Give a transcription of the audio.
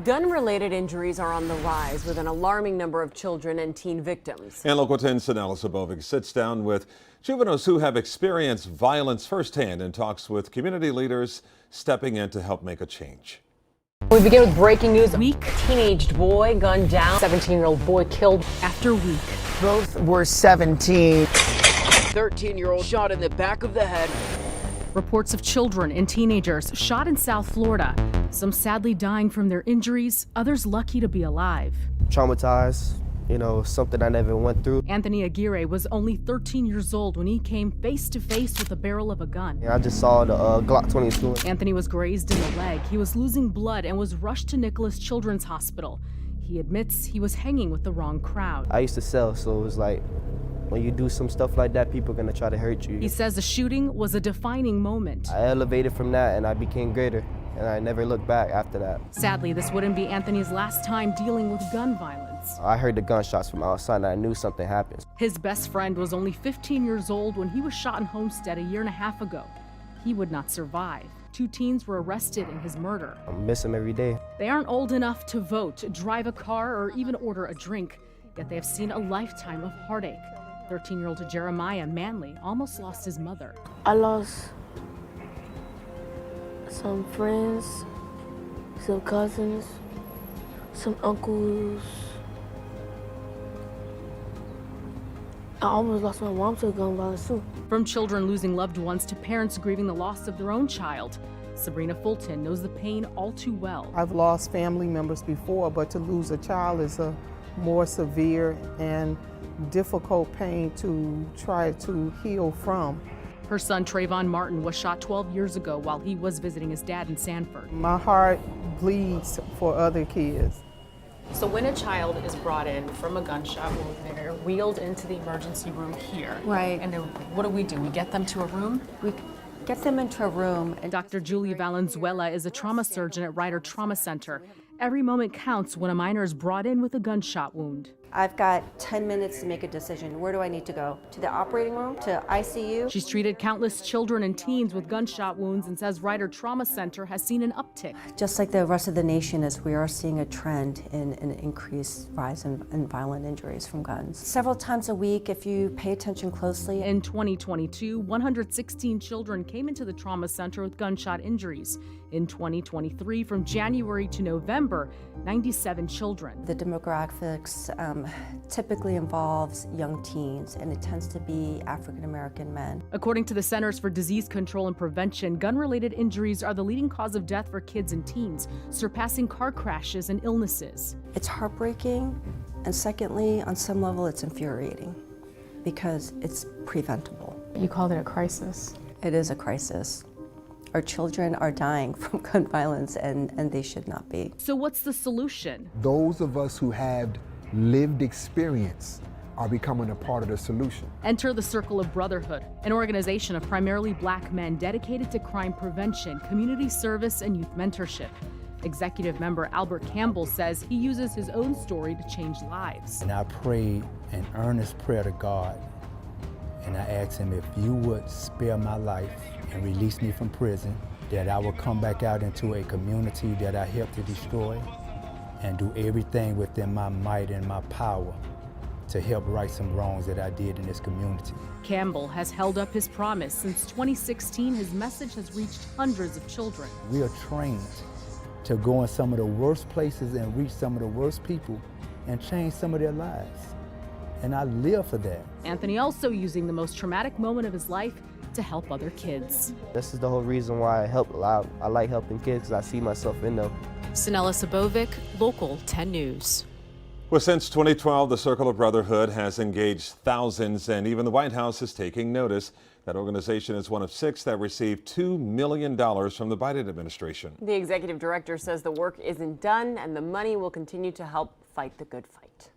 Gun-related injuries are on the rise, with an alarming number of children and teen victims. And Local 10's Sinella Sabovic sits down with juveniles who have experienced violence firsthand and talks with community leaders stepping in to help make a change. We begin with breaking news. Week, teenaged boy gunned down. 17-year-old boy killed After week, Both were 17. 13-year-old shot in the back of the head. reports of children and teenagers shot in South Florida. Some sadly dying from their injuries, others lucky to be alive. Traumatized, something I never went through. Anthony Aguirre was only 13 years old when he came face to face with the barrel of a gun. I just saw the Glock 22. Anthony was grazed in the leg. He was losing blood and was rushed to Nicholas Children's Hospital. He admits he was hanging with the wrong crowd. I used to sell, so it was like, when you do some stuff like that, people are gonna try to hurt you. He says the shooting was a defining moment. I elevated from that and I became greater, and I never looked back after that. Sadly, this wouldn't be Anthony's last time dealing with gun violence. I heard the gunshots from outside and I knew something happened. His best friend was only 15 years old when he was shot in Homestead a year and a half ago. He would not survive. 2 teens were arrested in his murder. I miss him every day. They aren't old enough to vote, drive a car, or even order a drink, yet they have seen a lifetime of heartache. 13-year-old Jeremiah Manley almost lost his mother. I lost some friends, some cousins, some uncles. I almost lost my mom to gun violence too. From children losing loved ones to parents grieving the loss of their own child, Sabrina Fulton knows the pain all too well. I've lost family members before, but to lose a child is a more severe and difficult pain to try to heal from. Her son Trayvon Martin was shot 12 years ago while he was visiting his dad in Sanford. My heart bleeds for other kids. So when a child is brought in from a gunshot wound, they're wheeled into the emergency room here. Right. And then what do? We get them to a room? We get them into a room. And Dr. Julie Valenzuela is a trauma surgeon at Ryder Trauma Center. Every moment counts when a minor is brought in with a gunshot wound. I've got 10 minutes to make a decision. Where do I need to go? To the operating room? To ICU? She's treated countless children and teens with gunshot wounds and says Ryder Trauma Center has seen an uptick. Just like the rest of the nation, as we are seeing a trend in an increased rise in violent injuries from guns. Several times a week, if you pay attention closely. In 2022, 116 children came into the trauma center with gunshot injuries. In 2023, from January to November, 97 children. The demographics typically involves young teens, and it tends to be African American men. According to the Centers for Disease Control and Prevention, gun-related injuries are the leading cause of death for kids and teens, surpassing car crashes and illnesses. It's heartbreaking, and secondly, on some level, it's infuriating because it's preventable. You called it a crisis. It is a crisis. Our children are dying from gun violence, and they should not be. So what's the solution? Those of us who have lived experience are becoming a part of the solution. Enter the Circle of Brotherhood, an organization of primarily Black men dedicated to crime prevention, community service, and youth mentorship. Executive member Albert Campbell says he uses his own story to change lives. And I prayed an earnest prayer to God, and I asked him if you would spare my life and release me from prison, that I would come back out into a community that I helped to destroy and do everything within my might and my power to help right some wrongs that I did in this community. Campbell has held up his promise. Since 2016, his message has reached hundreds of children. We are trained to go in some of the worst places and reach some of the worst people and change some of their lives. And I live for that. Anthony also using the most traumatic moment of his life to help other kids. This is the whole reason why I help a lot. I like helping kids because I see myself in them. Sinella Sabovic, Local 10 News. Well, since 2012, the Circle of Brotherhood has engaged thousands, and even the White House is taking notice. That organization is one of 6 that received $2 million from the Biden administration. The executive director says the work isn't done and the money will continue to help fight the good fight.